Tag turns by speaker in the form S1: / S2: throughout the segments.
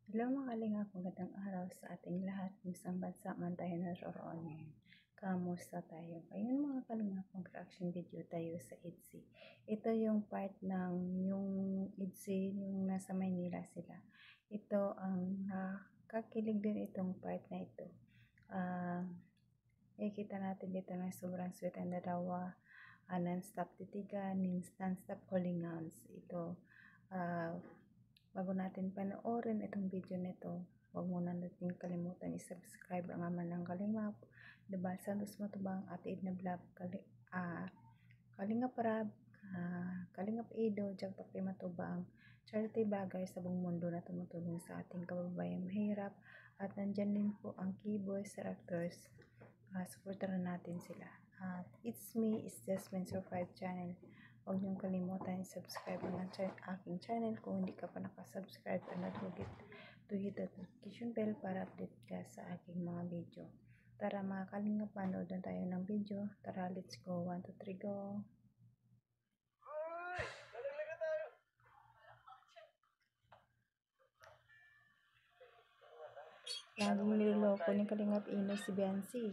S1: Hello mga kalingap, magandang araw sa ating lahat kung saan bansa man tayo naroroon ngayon. Kamusta tayo? Ayun mga kalingap, mag-reaction video tayo sa ITZY. Ito yung part ng yung ITZY, yung nasa Maynila sila. Ito ang nakakilig din itong part na ito. Nakikita natin dito na sobrang sweet ang dalawa. Non-stop titigan, non-stop calling hands. Ito, bago natin panoorin itong video nito, huwag muna natin kalimutan i-subscribe ang Ama ng Kalingap, diba, Santos Matubang, Ate Edna Vlog, Kalingap Rab, Kalingap Edo, Jagpakti Matubang, charity bagay sa buong mundo na tumutulong sa ating kababayan mahirap, at nandyan din po ang keyboys, actors, supportaran natin sila. It's me, it's Jasmine Survive channel. Huwag niyong kalimutan i-subscribe ang aking channel kung hindi ka pa nakasubscribe, and to hit the notification bell para update ka sa aking mga video. Tara mga kalingap, panood na tayo ng video. Tara, let's go. 1, 2, 3, go. Laging niloloko ni Kalingap Ino si Biancy.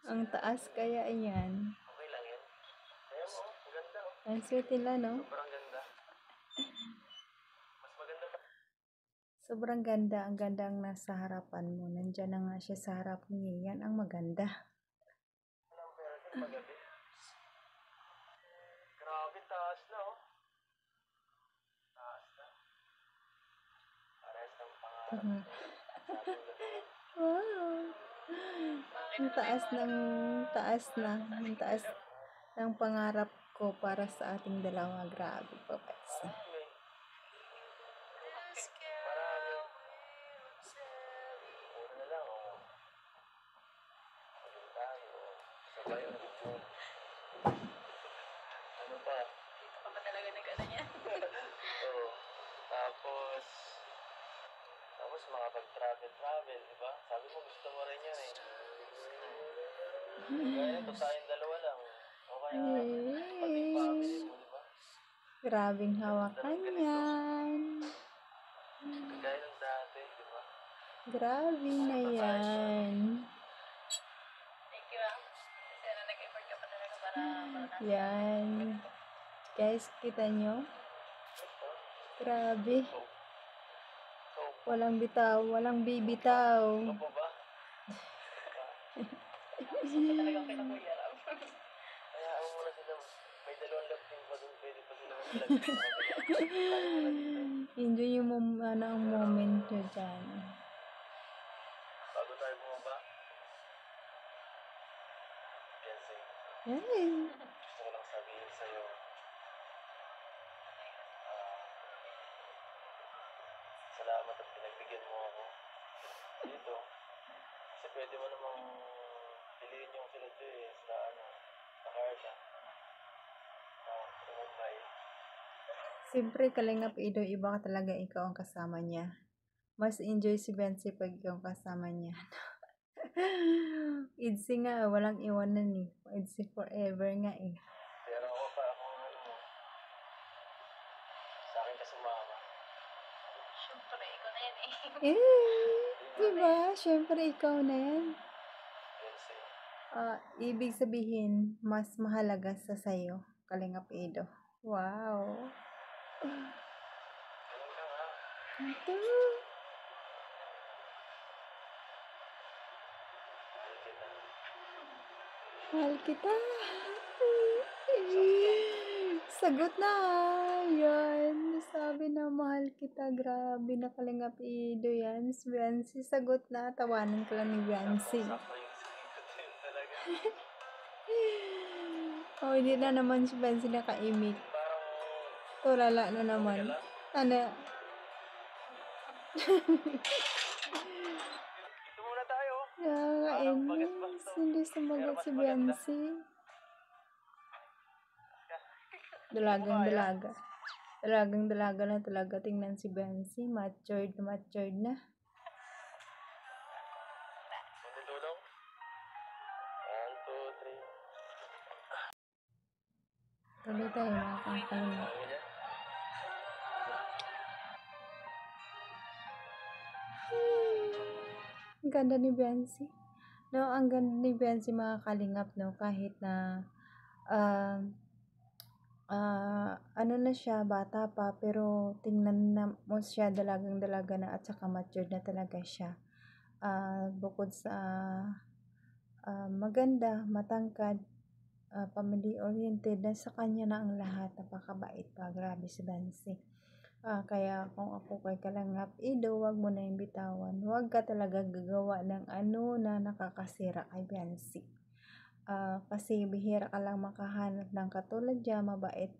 S1: Ang taas kaya yan.
S2: Okay lang yan. Kaya mo, maganda.
S1: Ang sweet nila, no?
S2: Sobrang ganda. Mas maganda pa.
S1: Sobrang ganda. Ang ganda ang nasa harapan mo. Nandyan na nga siya sa harap niya. Yan ang maganda.
S2: Ang pera din pagabi. Grabe, taas na oh. Taas na. Parehas ng pangarap.
S1: Wow. Ang taas ng pangarap ko para sa ating dalawa. Grabe po, Pets.
S2: Una na lang oh. Pagod tayo. Sabay oh. Ano pa?
S3: Dito ka pa talaga nag-ano niya.
S2: Oo. Tapos makapag-travel, di ba? Sabi mo gusto mo rin yan eh. Kaya ito tayong dalawa lang. O kaya pati family mo, di ba?
S1: Grabing hawakan yan.
S2: Kaya ng dati, di ba?
S1: Grabe na yan.
S3: Thank you ah. Kasi nag-effort ka pa talaga para natin.
S1: Yan. Guys, kita nyo? Grabe. Walang bitaw, walang bibitaw.
S2: Ano po ba?
S3: Gusto ko talagang kita Kuya Ram.
S2: Kaya ako muna sila, may dalawang love team pa doon, pwede pa sila mag-vlog.
S1: Enjoy yung ang moment nyo dyan.
S2: Bago tayo bumaba, kasi
S1: Ay.
S2: gusto ko lang sabihin sa'yo, salamat at pinagbigyan mo ako dito. Kasi pwede mo namang piliin yung sila sa sa Carla. Tumumay.
S1: Siyempre, Kalingap Ido, iba ka talaga, ikaw ang kasama niya. Mas enjoy si Bensi pag ikaw ang kasama niya. ITZY nga, walang iwanan eh. ITZY forever nga eh.
S2: Pero ako pa kung ano mo, sa akin ka sumama.
S3: Siyempre, ikaw na yan eh.
S1: Diba? Siyempre, ikaw na yan.
S2: Kasi,
S1: Ibig sabihin, mas mahalaga sa sayo, Kalingap Ido. Wow.
S2: ganun ka nga.
S1: Ito. Mahal kita. Sagot na. Yan. Sabi na mahal kita. Grabe na, Kalingap Ido yan. Si Biancy, sagot na. Tawanan ko lang ni Biancy.
S2: Sakto yung sagot yun talaga.
S1: Oh, hindi na naman si Biancy nakaimik.
S2: Parang,
S1: Tulala na naman. Ano?
S2: ito muna tayo.
S1: Nakakainis. Hindi sumagot si Biancy. Dalagang dalaga. Dalagang dalaga na talaga. Tingnan si Biancy. Matured na. tayo mga kalingap.
S2: Ganyan.
S1: Ang ganda ni Biancy. No, ang ganda ni Biancy mga kalingap, no, kahit na ano na siya, bata pa, pero tingnan na mo siya, dalagang-dalaga na at saka matured na talaga siya. Bukod sa maganda, matangkad, family-oriented, nasa kanya na ang lahat, napakabait pa, grabe si Biancy. Kaya kung ako kay Kalingap Ido, wag mo na yung bitawan. Wag ka talaga gagawa ng ano na nakakasira kay Biancy. Kasi bihira ka lang makahanap ng katulad niya, mabait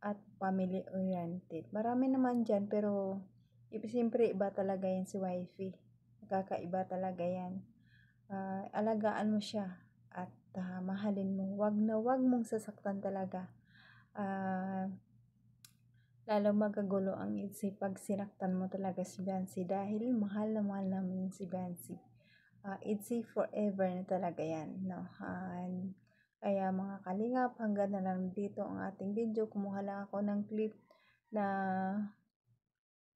S1: at family-oriented. Marami naman dyan, pero siyempre iba talaga yan si wifey. Kakaiba talaga yan. Alagaan mo siya at mahalin mo. Wag na wag mong sasaktan talaga. Lalo magagulo ang isip pag sinaktan mo talaga si Biancy dahil mahal na mahal namin si Biancy. Itzy forever na talaga yan, no? Kaya mga kalingap, hanggang na lang dito ang ating video. Kumuha lang ako ng clip na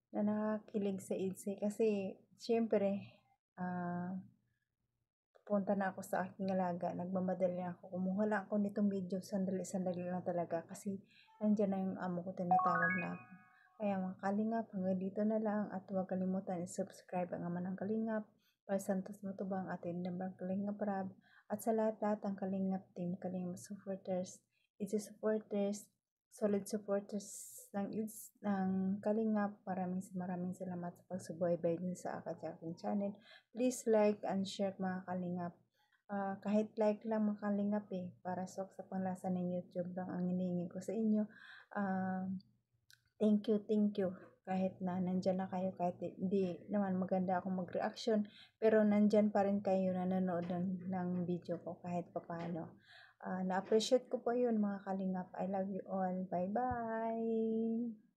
S1: nakakilig sa Itzy kasi syempre pupunta na ako sa aking alaga, nagmamadali na ako, kumuha lang ako nitong video, sandali lang talaga kasi nandiyan na yung amo ko, tinatawag na ako. Kaya mga kalingap, hanggang dito na lang at huwag kalimutan i-subscribe ang Ama ng Kalingap, Pal Santos Matubang, at Indambang Kalingap Rab, at sa lahat ang Kalingap team, Kalingap supporters, Itzy supporters, solid supporters ng Kalingap, maraming salamat sa pagsubaybay din sa aking channel. Please like and share mga Kalingap. Kahit like lang mga Kalingap para sa panglasa ng YouTube lang ang hinihingi ko sa inyo. Thank you. Kahit na nandyan na kayo, kahit hindi naman maganda akong mag-reaction, pero nandyan pa rin kayo na nanonood ng video ko kahit papaano. Na-appreciate ko po yun mga Kalingap. I love you all. Bye-bye!